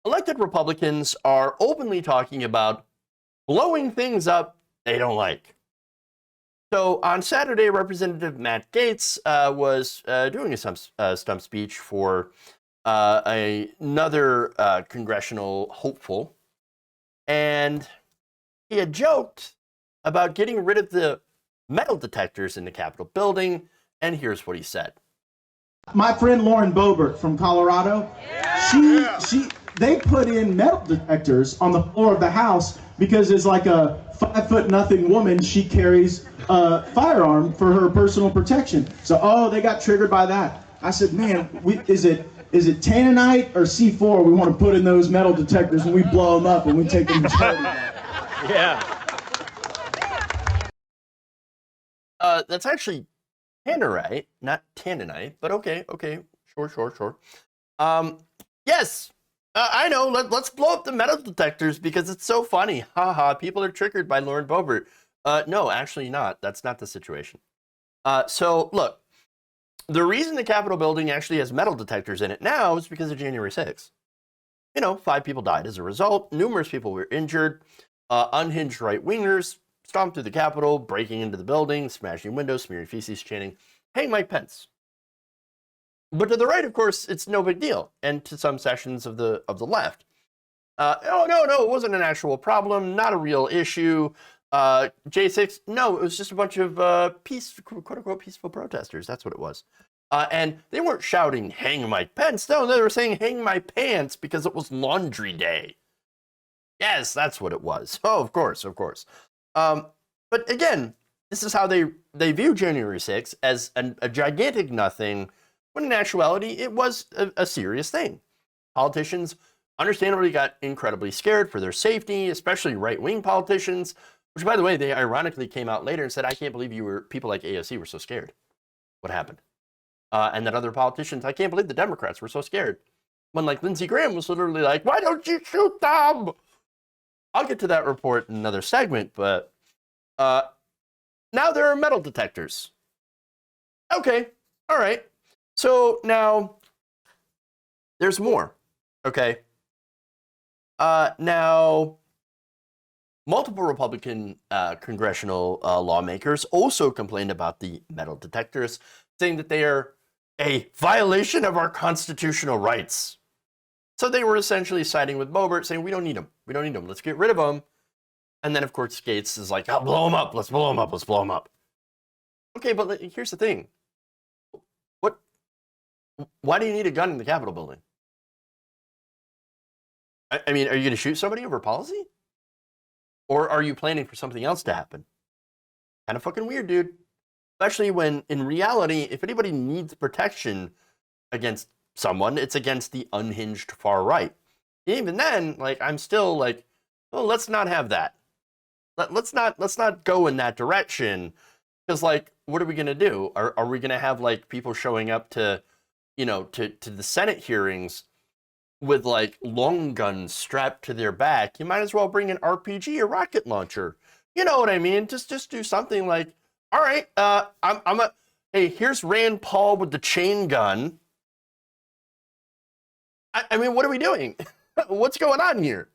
elected Republicans are openly talking about blowing things up they don't like. So on Saturday, Representative Matt Gaetz was doing a stump speech for another congressional hopeful, and he had joked about getting rid of the metal detectors in the Capitol building, and here's what he said. My friend Lauren Boebert from Colorado, they put in metal detectors on the floor of the House because it's like a 5'0" woman. She carries a firearm for her personal protection. So, they got triggered by that. I said, man, is it tanninite or C4 we want to put in those metal detectors and we blow them up and we take them to charity? Yeah. That's actually tannerite, not tanninite, but okay, sure. Yes, I know. Let's blow up the metal detectors because it's so funny. Haha, people are triggered by Lauren Boebert. No, actually not. That's not the situation. So look, the reason the Capitol building actually has metal detectors in it now is because of January 6th. 5 people died as a result. Numerous people were injured. Unhinged right-wingers stomped through the Capitol, breaking into the building, smashing windows, smearing feces, chanting, "Hey, Mike Pence." But to the right, of course, it's no big deal, and to some sections of the left, no, it wasn't an actual problem, not a real issue. J6, no, it was just a bunch of quote-unquote peaceful protesters. That's what it was. And they weren't shouting, "Hang Mike Pence." No, they were saying, "Hang my pants," because it was laundry day. Yes, that's what it was. Oh, of course. But again, this is how they view January 6th as a gigantic nothing, when in actuality, it was a serious thing. Politicians understandably got incredibly scared for their safety, especially right-wing politicians, which, by the way, they ironically came out later and said, "I can't believe people like AOC were so scared. What happened?" And then other politicians, "I can't believe the Democrats were so scared." When like Lindsey Graham was literally like, "Why don't you shoot them?" I'll get to that report in another segment, but now there are metal detectors. Okay, all right. So now there's more. Okay. Now, multiple Republican congressional lawmakers also complained about the metal detectors, saying that they are a violation of our constitutional rights. So they were essentially siding with Boebert, saying, we don't need them. Let's get rid of them. And then, of course, Gaetz is like, "I'll blow them up. Let's blow them up. Okay, but here's the thing. Why do you need a gun in the Capitol building? I mean, are you going to shoot somebody over policy? Or are you planning for something else to happen? Kind of fucking weird, dude. Especially when, in reality, if anybody needs protection against someone, it's against the unhinged far right. Even then, I'm still like, oh, let's not have that. Let's not go in that direction. Because, what are we going to do? Are we going to have, people showing up to the Senate hearings with long guns strapped to their back? You might as well bring an RPG, a rocket launcher. You know what I mean? Just do something like, all right, hey, here's Rand Paul with the chain gun. I mean, what are we doing? What's going on here?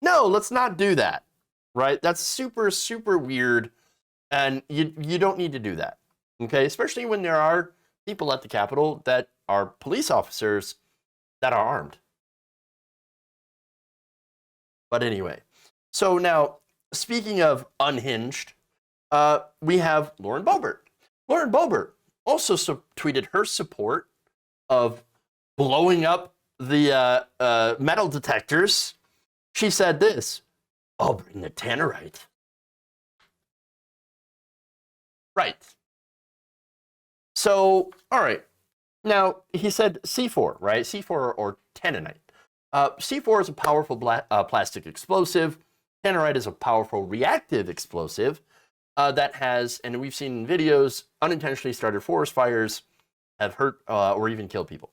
No, let's not do that. Right? That's super, super weird. And you don't need to do that. Okay? Especially when there are people at the Capitol that are police officers that are armed. But anyway, so now, speaking of unhinged, we have Lauren Boebert. Lauren Boebert also tweeted her support of blowing up the metal detectors. She said this, "I'll bring the tannerite." Right. So, all right. Now, he said C4, right? C4 or tanninite. C4 is a powerful plastic explosive. Tannerite is a powerful reactive explosive that has, and we've seen in videos, unintentionally started forest fires, have hurt or even killed people,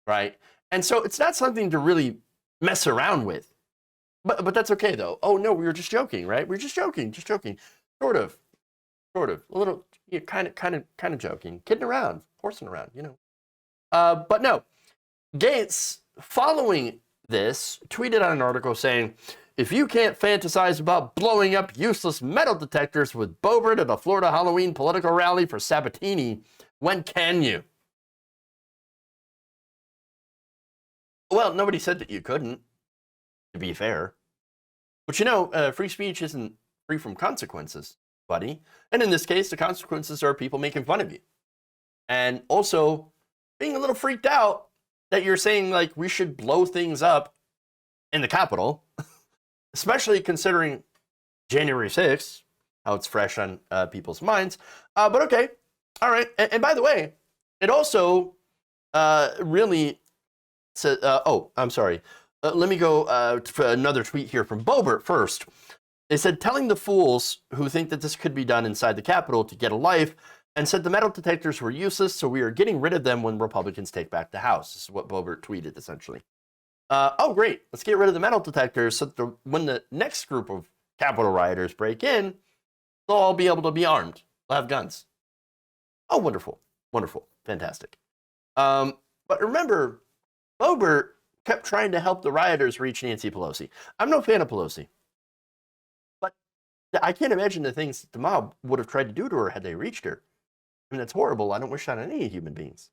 right? And so it's not something to really mess around with. But that's okay, though. Oh, no, we were just joking, right? We were just joking. Sort of. A little, kind of joking. Kidding around, horsing around, But no. Gaetz, following this tweeted out an article saying, if you can't fantasize about blowing up useless metal detectors with Boebert at a Florida Halloween political rally for Sabatini, when can you? Well, nobody said that you couldn't, to be fair. But you know, free speech isn't free from consequences, buddy. And in this case, the consequences are people making fun of you. And also being a little freaked out that you're saying, like, we should blow things up in the Capitol, especially considering January 6th, how it's fresh on people's minds. But okay, all right. And by the way, it also really said, oh, I'm sorry. Let me go for another tweet here from Boebert first. They said, telling the fools who think that this could be done inside the Capitol to get a life, and said the metal detectors were useless, so we are getting rid of them when Republicans take back the House. This is what Boebert tweeted, essentially. Oh, great. Let's get rid of the metal detectors so that when the next group of Capitol rioters break in, they'll all be able to be armed. They'll have guns. Oh, wonderful. Wonderful. Fantastic. But remember, Boebert kept trying to help the rioters reach Nancy Pelosi. I'm no fan of Pelosi. But I can't imagine the things that the mob would have tried to do to her had they reached her. I mean, that's horrible. I don't wish that on any human beings.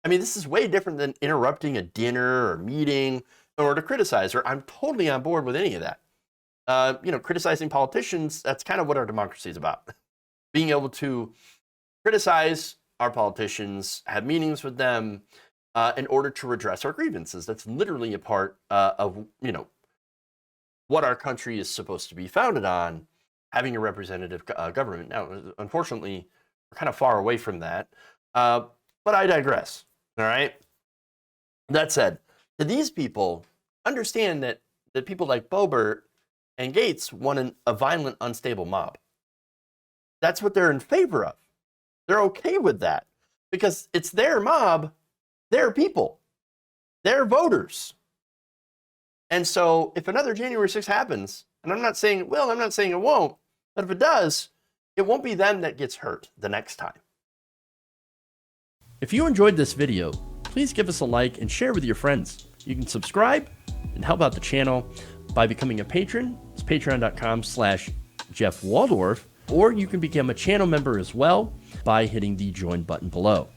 I mean, this is way different than interrupting a dinner or meeting in order to criticize her. I'm totally on board with any of that. You know, criticizing politicians, that's kind of what our democracy is about. Being able to criticize our politicians, have meetings with them in order to redress our grievances. That's literally a part of, you know, what our country is supposed to be founded on, having a representative government. Now, unfortunately, we're kind of far away from that, but I digress. All right. That said, to these people, understand that people like Boebert and Gates want a violent, unstable mob. That's what they're in favor of. They're okay with that because it's their mob, their people, their voters. And so if another January 6th happens, and I'm not saying it will, I'm not saying it won't, but if it does, it won't be them that gets hurt the next time. If you enjoyed this video, please give us a like and share with your friends. You can subscribe and help out the channel by becoming a patron. It's patreon.com/Jeff Waldorf, or you can become a channel member as well by hitting the join button below.